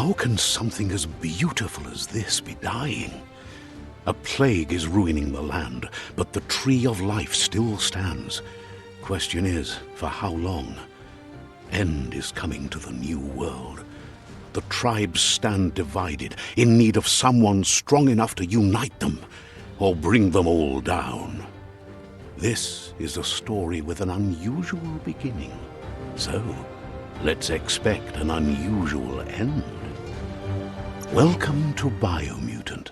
How can something as beautiful as this be dying? A plague is ruining the land, but the tree of life still stands. Question is, for how long? End is coming to the new world. The tribes stand divided, in need of someone strong enough to unite them, or bring them all down. This is a story with an unusual beginning. So, let's expect an unusual end. Welcome to Biomutant.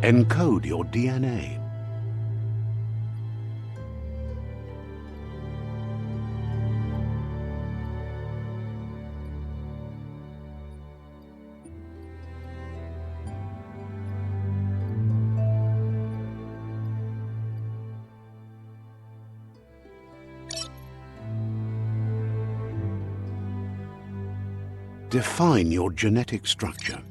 Encode your DNA. Define your genetic structure.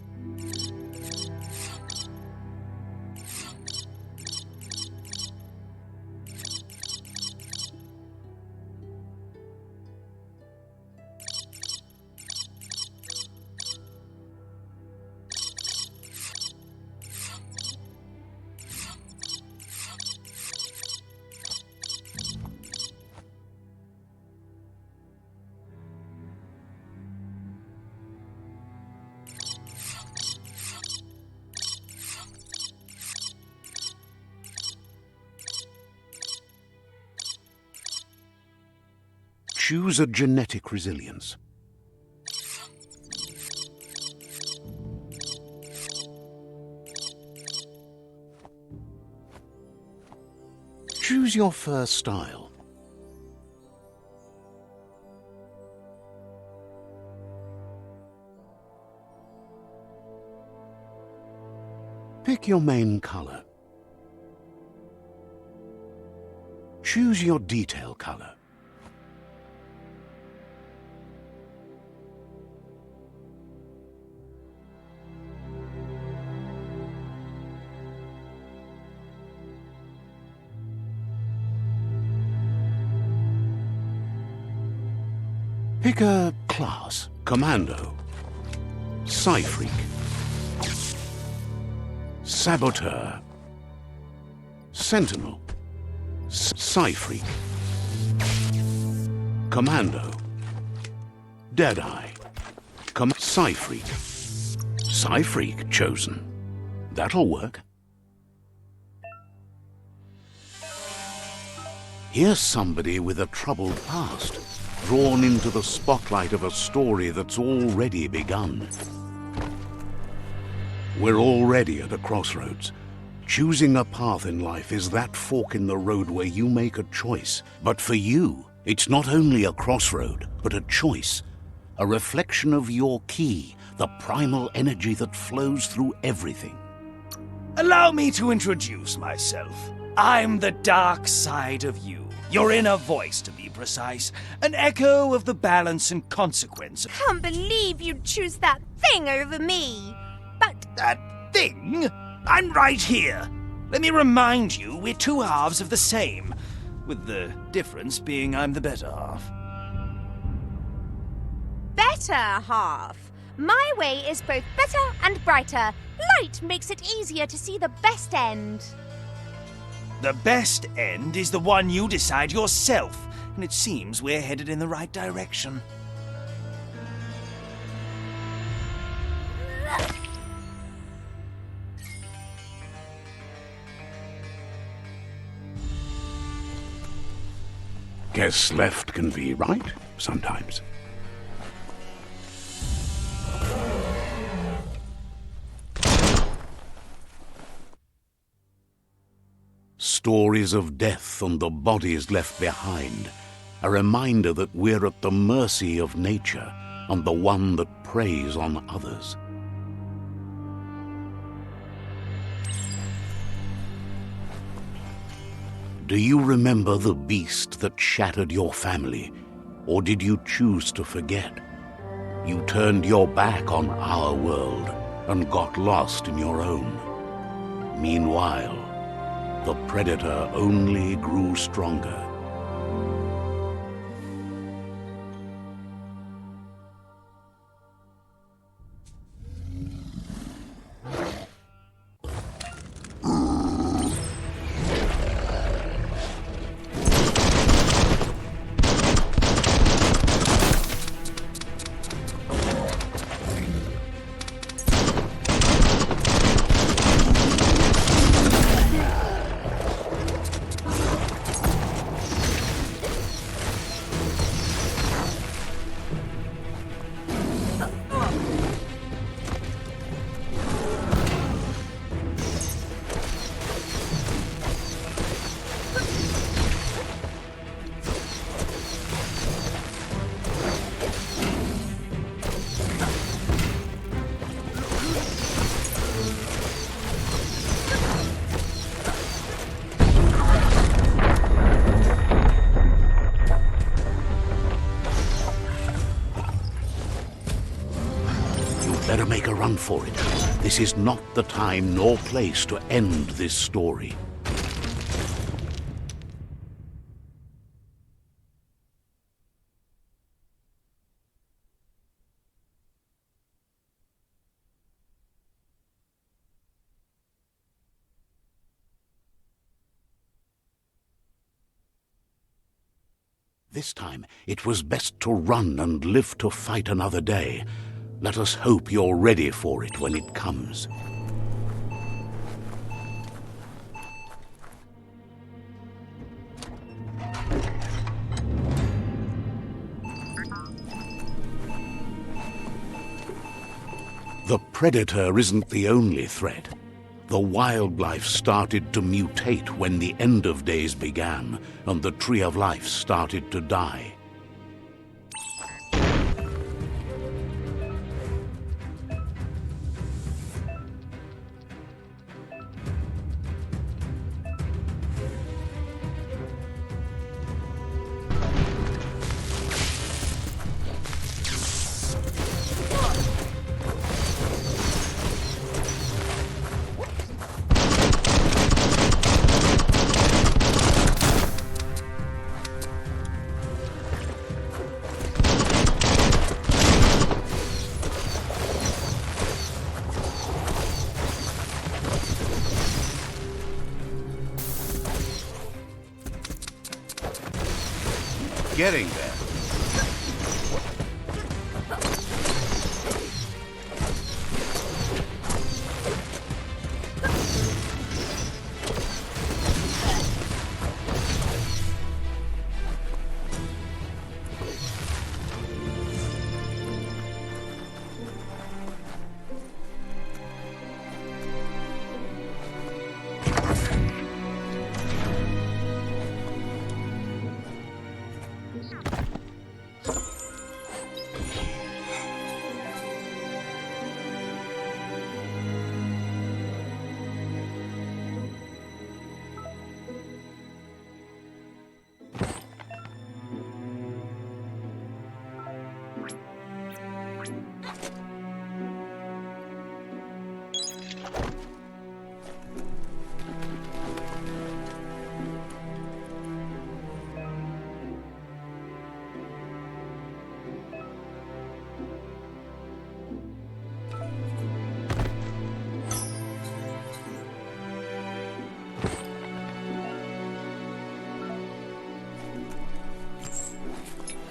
Choose a genetic resilience. Choose your fur style. Pick your main color. Choose your detail color. Pick a class. Commando, Psy-Freak, Saboteur, Sentinel, Psy-Freak, Commando, Deadeye, Psy-Freak. Psy-Freak chosen. That'll work. Here's somebody with a troubled past, drawn into the spotlight of a story that's already begun. We're already at a crossroads. Choosing a path in life is that fork in the road where you make a choice. But for you, it's not only a crossroad, but a choice. A reflection of your ki, the primal energy that flows through everything. Allow me to introduce myself. I'm the dark side of you. Your inner voice, to be precise. An echo of the balance and consequence. Can't believe you'd choose that thing over me. But That thing? I'm right here. Let me remind you, we're two halves of the same. With the difference being I'm the better half. better half. My way is both better and brighter. Light makes it easier to see the best end. The best end is the one you decide yourself, and it seems we're headed in the right direction. Guess left can be right sometimes. Stories of death and the bodies left behind. A reminder that we're at the mercy of nature and the one that preys on others. Do you remember the beast that shattered your family? Or did you choose to forget? You turned your back on our world and got lost in your own. Meanwhile, the Predator only grew stronger. Better make a run for it. This is not the time nor place to end this story. This time, it was best to run and live to fight another day. Let us hope you're ready for it when it comes. The Predator isn't the only threat. The wildlife started to mutate when the end of days began, and the Tree of Life started to die. Getting there.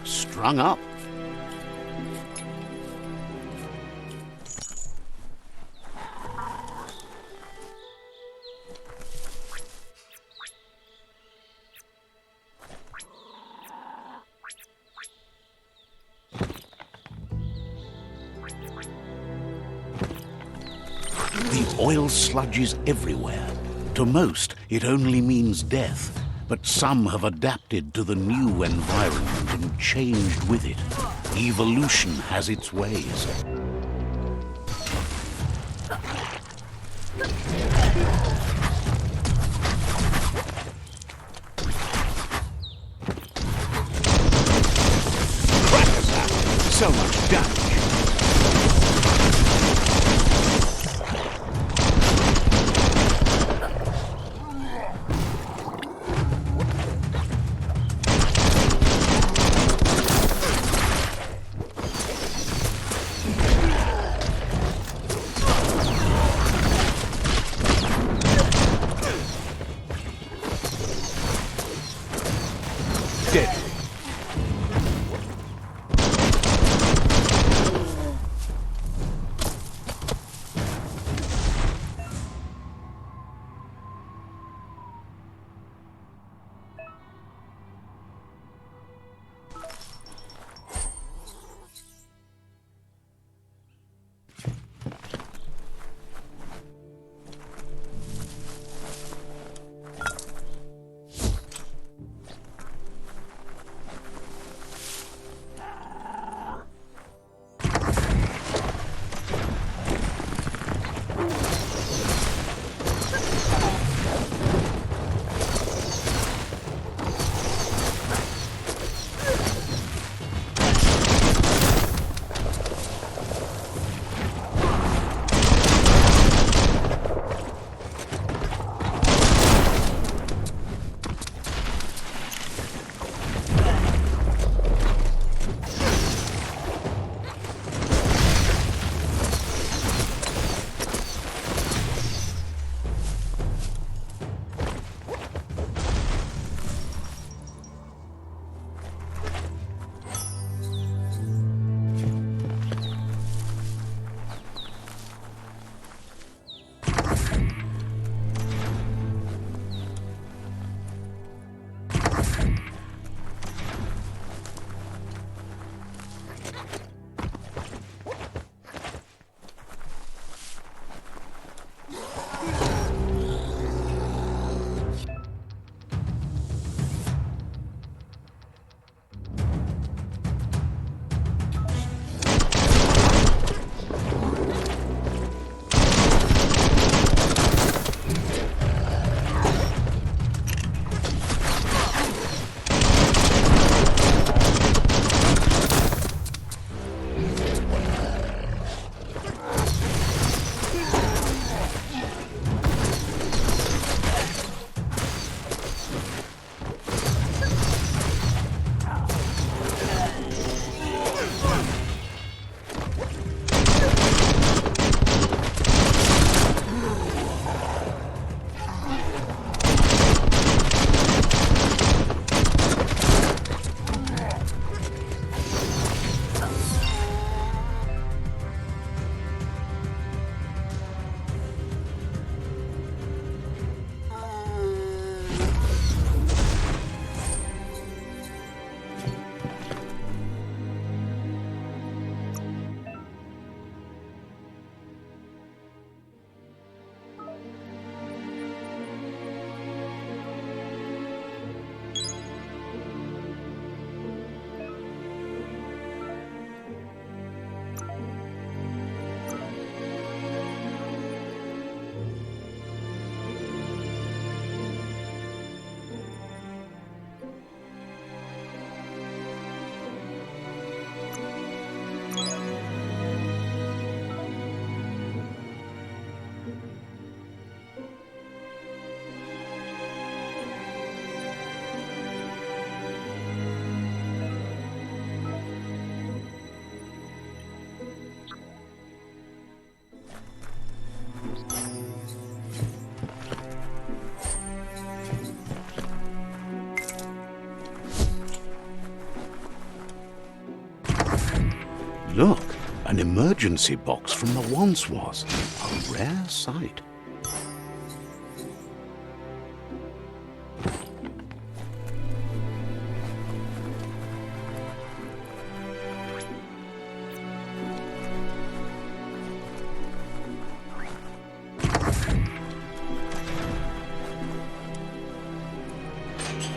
Strung up. The oil sludge is everywhere. To most, it only means death. But some have adapted to the new environment and changed with it. Evolution has its ways. Look, an emergency box from the once was. A rare sight.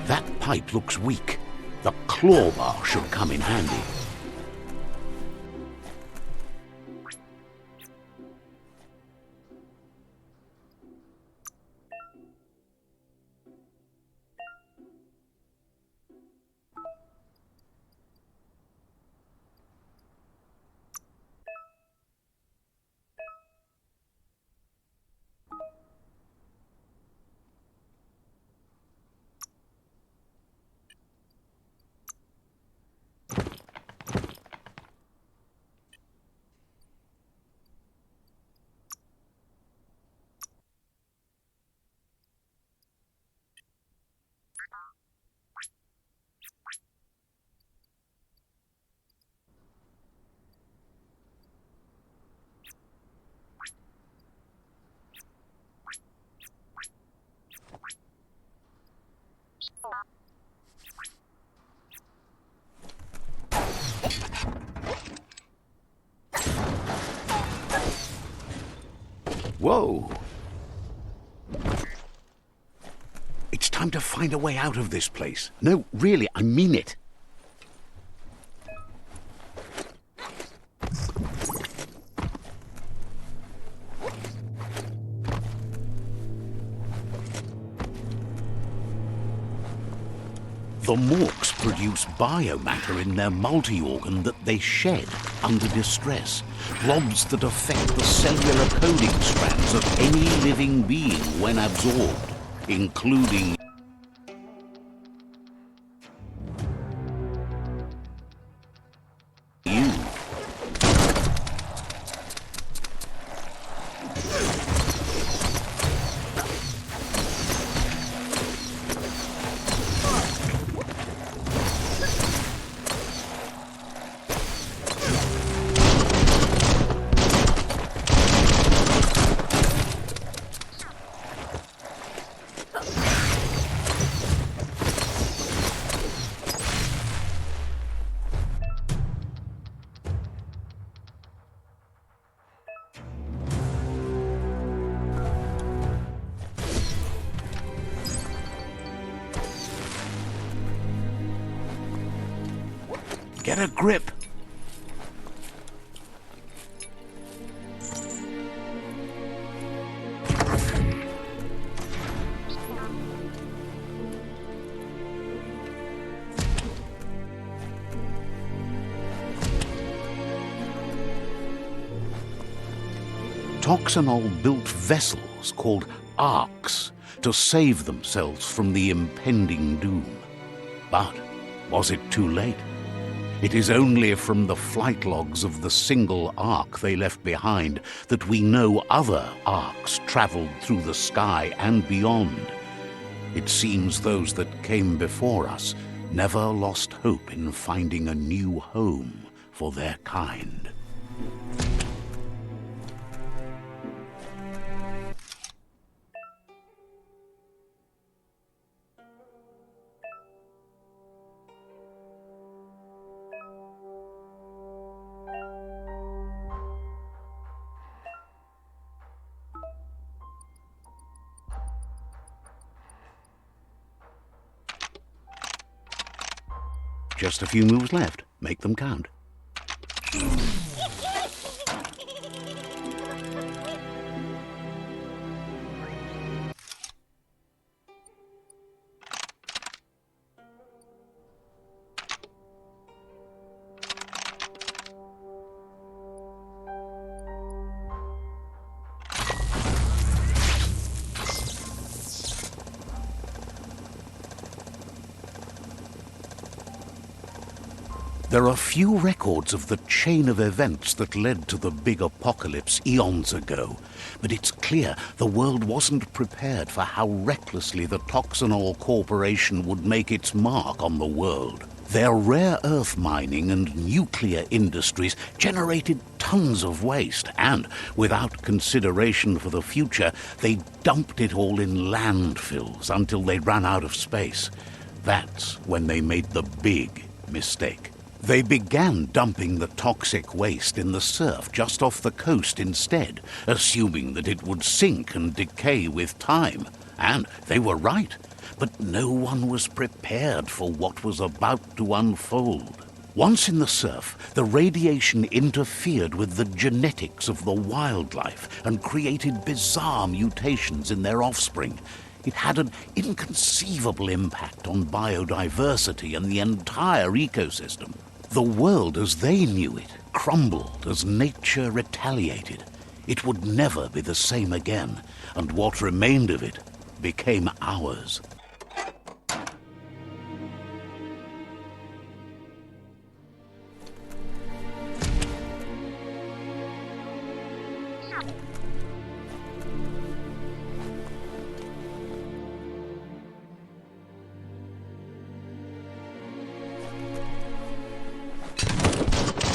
That pipe looks weak. The claw bar should come in handy. Whoa! It's time to find a way out of this place. No, really, I mean it. The Morks produce biomatter in their multi-organ that they shed under distress. Blobs that affect the cellular coding strands of any living being when absorbed, including you. Get a grip. Toxanol built vessels called arks to save themselves from the impending doom. But was it too late? It is only from the flight logs of the single ark they left behind that we know other arks traveled through the sky and beyond. It seems those that came before us never lost hope in finding a new home for their kind. Just a few moves left. Make them count. There are few records of the chain of events that led to the big apocalypse eons ago, but it's clear the world wasn't prepared for how recklessly the Toxanol Corporation would make its mark on the world. Their rare earth mining and nuclear industries generated tons of waste, and, without consideration for the future, they dumped it all in landfills until they ran out of space. That's when they made the big mistake. They began dumping the toxic waste in the surf just off the coast instead, assuming that it would sink and decay with time. And they were right. But no one was prepared for what was about to unfold. Once in the surf, the radiation interfered with the genetics of the wildlife and created bizarre mutations in their offspring. It had an inconceivable impact on biodiversity and the entire ecosystem. The world as they knew it crumbled as nature retaliated. It would never be the same again, and what remained of it became ours.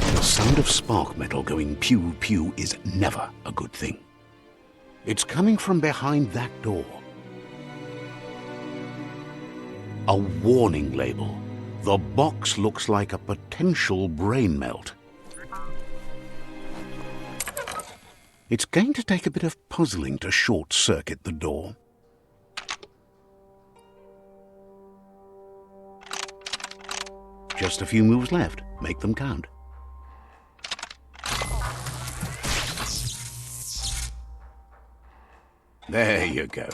The sound of spark metal going pew-pew is never a good thing. It's coming from behind that door. A warning label. The box looks like a potential brain melt. It's going to take a bit of puzzling to short-circuit the door. Just a few moves left. Make them count. There you go.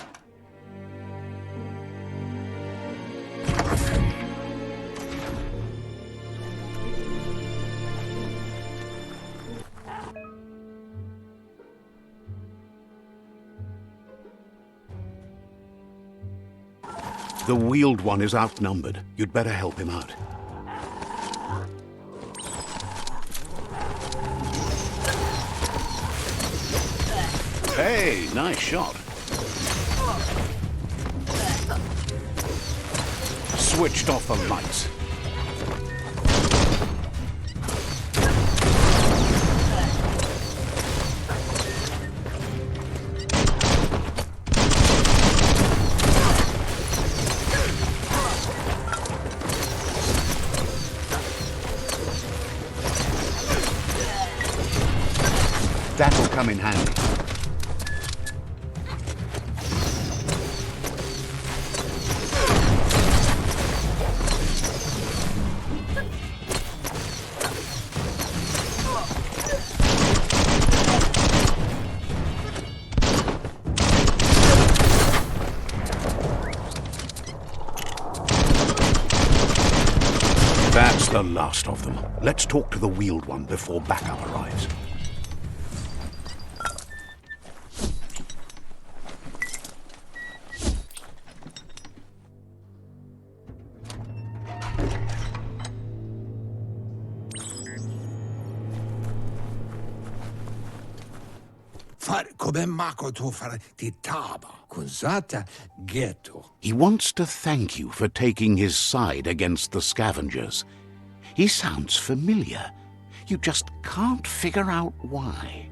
The wheeled one is outnumbered. You'd better help him out. Hey, nice shot. Switched off the lights. That'll come in handy. That's the last of them. Let's talk to the wheeled one before backup arrives. He wants to thank you for taking his side against the scavengers. He sounds familiar. You just can't figure out why.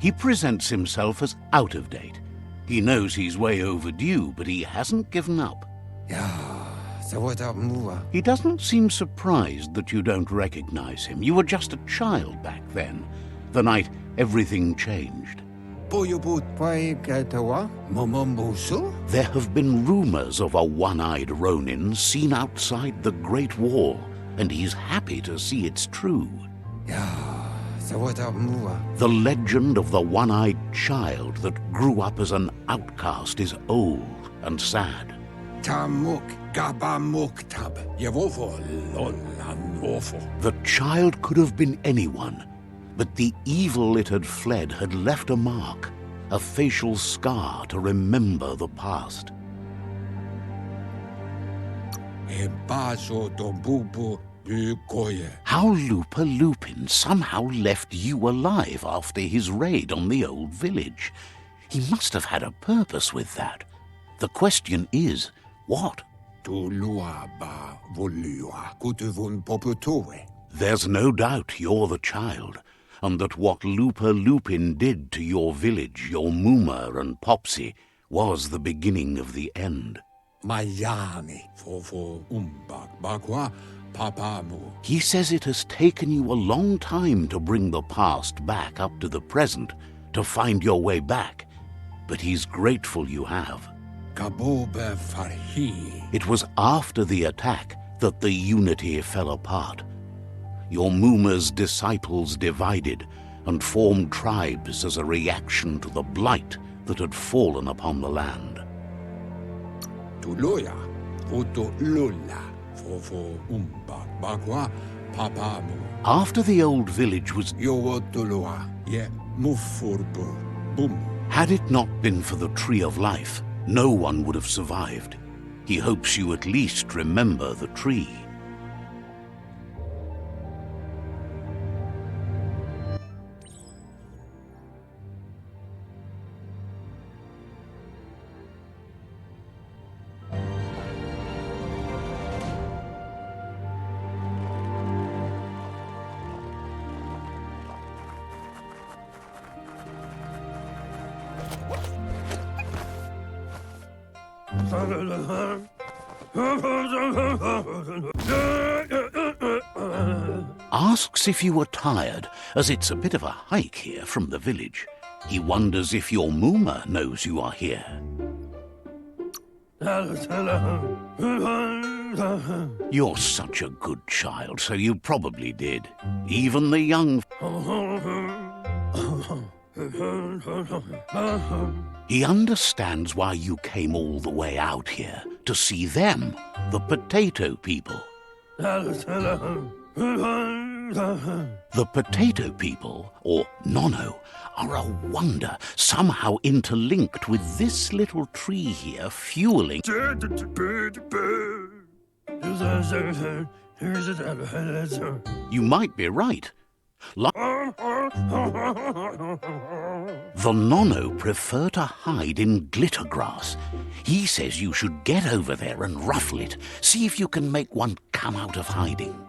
He presents himself as out of date. He knows he's way overdue, but he hasn't given up. He doesn't seem surprised that you don't recognize him. You were just a child back then, the night everything changed. There have been rumors of a one-eyed Ronin seen outside the Great Wall, and he's happy to see it's true. The legend of the one-eyed child that grew up as an outcast is old and sad. The child could have been anyone, but the evil it had fled had left a mark, a facial scar to remember the past. How Lupa Lupin somehow left you alive after his raid on the old village. He must have had a purpose with that. The question is, what? Tu lua ba volua kutuvun poputue. There's no doubt you're the child, and that what Lupa Lupin did to your village, your Muma and Popsy, was the beginning of the end. Mayani fofo umbak bakwa papamu. He says it has taken you a long time to bring the past back up to the present, to find your way back, but he's grateful you have. Kabobe farhi. It was after the attack that the unity fell apart. Your Muma's disciples divided and formed tribes as a reaction to the blight that had fallen upon the land. Tuloya foto lula fofo umbak bakwa papamu. After the old village was... Yo tulua ye mufurbu bum. Had it not been for the Tree of Life, no one would have survived. He hopes you at least remember the tree. Asks if you were tired, as it's a bit of a hike here from the village. He wonders if your Muma knows you are here. You're such a good child, so you probably did. Even the young... He understands why you came all the way out here, to see them, the potato people. The potato people, or Nono, are a wonder, somehow interlinked with this little tree here fueling... You might be right. The Nono prefer to hide in glitter grass. He says you should get over there and ruffle it. See if you can make one come out of hiding.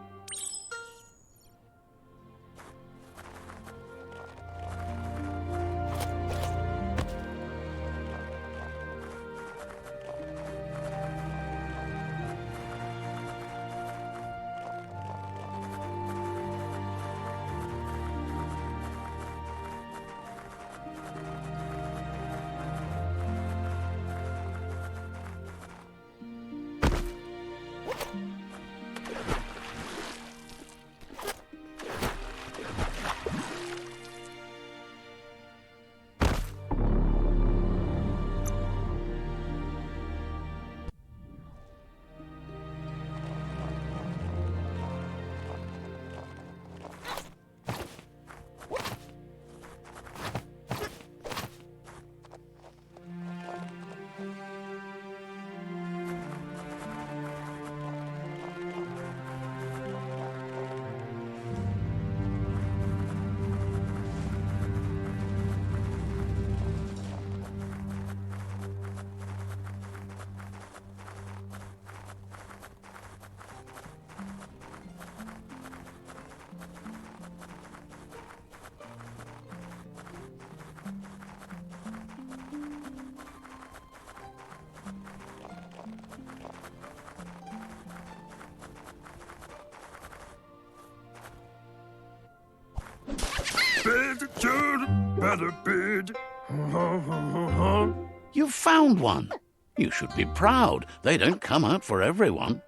You've found one. You should be proud. They don't come out for everyone.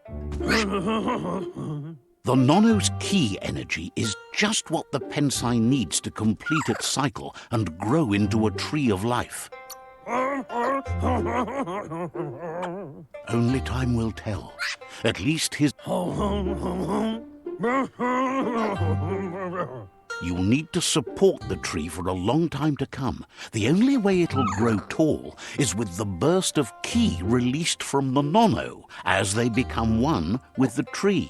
The Nono's key energy is just what the Pensai needs to complete its cycle and grow into a tree of life. Only time will tell. At least his... You'll need to support the tree for a long time to come. The only way it'll grow tall is with the burst of ki released from the Nono as they become one with the tree.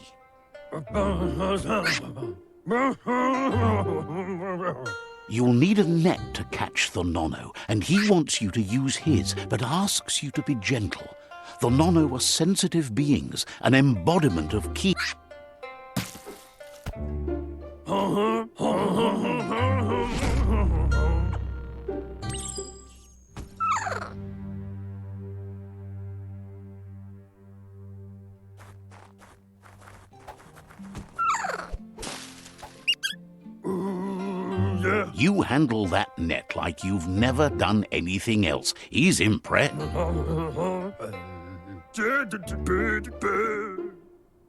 You'll need a net to catch the Nono, and he wants you to use his, but asks you to be gentle. The Nono are sensitive beings, an embodiment of ki. You handle that net like you've never done anything else. He's impressed.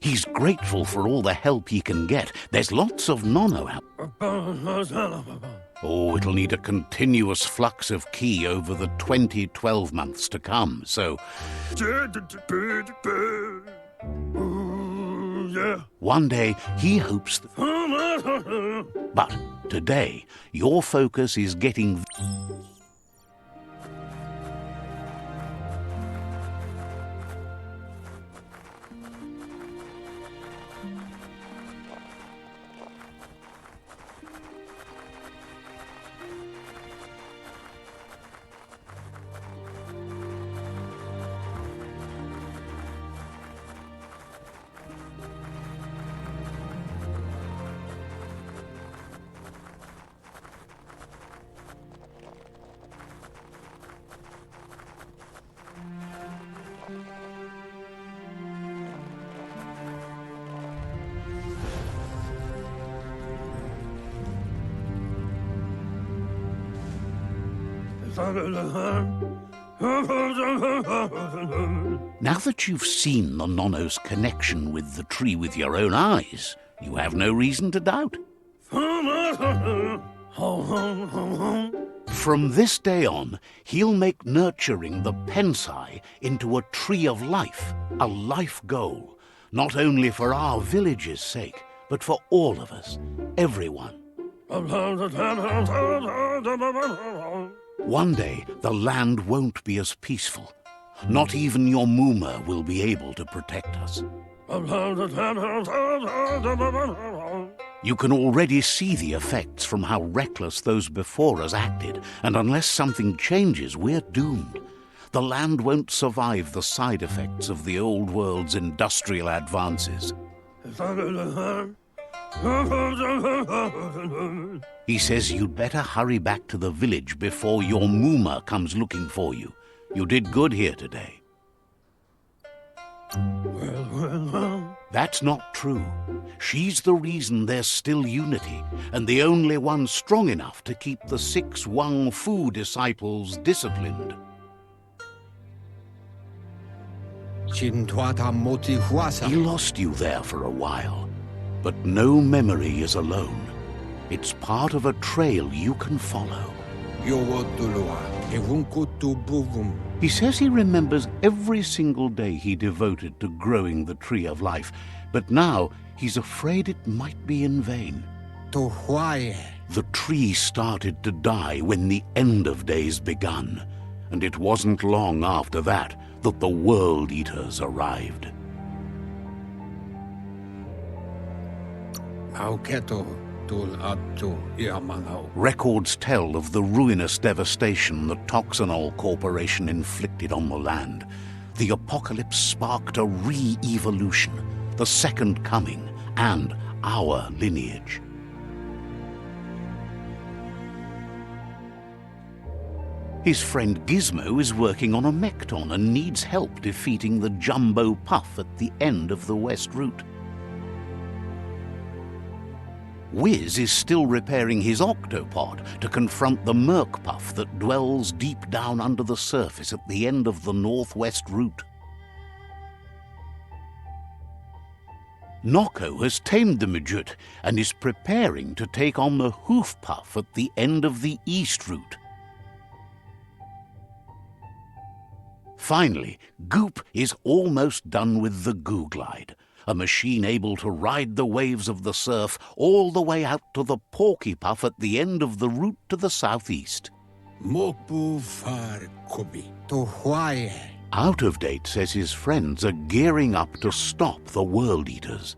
He's grateful for all the help he can get. There's lots of Nono out. Oh, it'll need a continuous flux of ki over the 12 months to come, so... One day, he hopes... But today, your focus is getting... Now that you've seen the Nono's connection with the tree with your own eyes, you have no reason to doubt. From this day on, he'll make nurturing the Pensai into a tree of life, a life goal, not only for our village's sake, but for all of us, everyone. One day, the land won't be as peaceful. Not even your Muma will be able to protect us. You can already see the effects from how reckless those before us acted, and unless something changes, we're doomed. The land won't survive the side effects of the old world's industrial advances. He says you'd better hurry back to the village before your Muma comes looking for you. You did good here today. That's not true. She's the reason there's still unity, and the only one strong enough to keep the 6 Wang Fu disciples disciplined. He lost you there for a while, but no memory is alone. It's part of a trail you can follow. He says he remembers every single day he devoted to growing the tree of life, but now he's afraid it might be in vain. The tree started to die when the end of days begun, and it wasn't long after that that the World Eaters arrived. Records tell of the ruinous devastation the Toxanol Corporation inflicted on the land. The apocalypse sparked a re-evolution, the second coming, and our lineage. His friend Gizmo is working on a Mekton and needs help defeating the Jumbo Puff at the end of the West Route. Wiz is still repairing his octopod to confront the Merc Puff that dwells deep down under the surface at the end of the Northwest Route. Noko has tamed the Midget and is preparing to take on the Hoof Puff at the end of the East Route. Finally, Goop is almost done with the Googlide, a machine able to ride the waves of the surf all the way out to the Porky Puff at the end of the route to the southeast. Out of Date says his friends are gearing up to stop the World Eaters.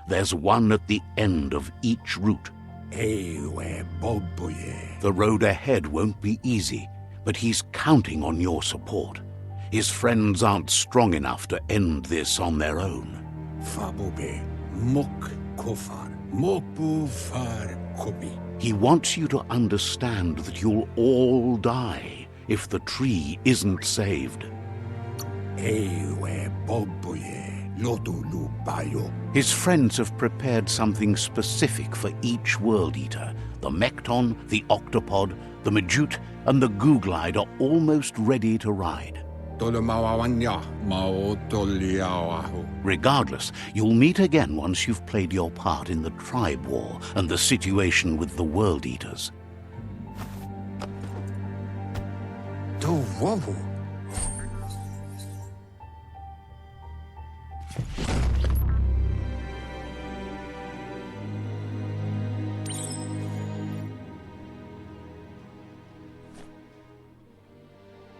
There's one at the end of each route. The road ahead won't be easy, but he's counting on your support. His friends aren't strong enough to end this on their own. Fabobe, mok kofar, mopu far kobi. He wants you to understand that you'll all die if the tree isn't saved. Ewe boboye, lotulu bayo. His friends have prepared something specific for each World Eater. The Mekton, the Octopod, the Majute, and the Googlide are almost ready to ride. Tolomawawanya, mao toliawahu. Regardless, you'll meet again once you've played your part in the tribe war and the situation with the World Eaters. To wowu.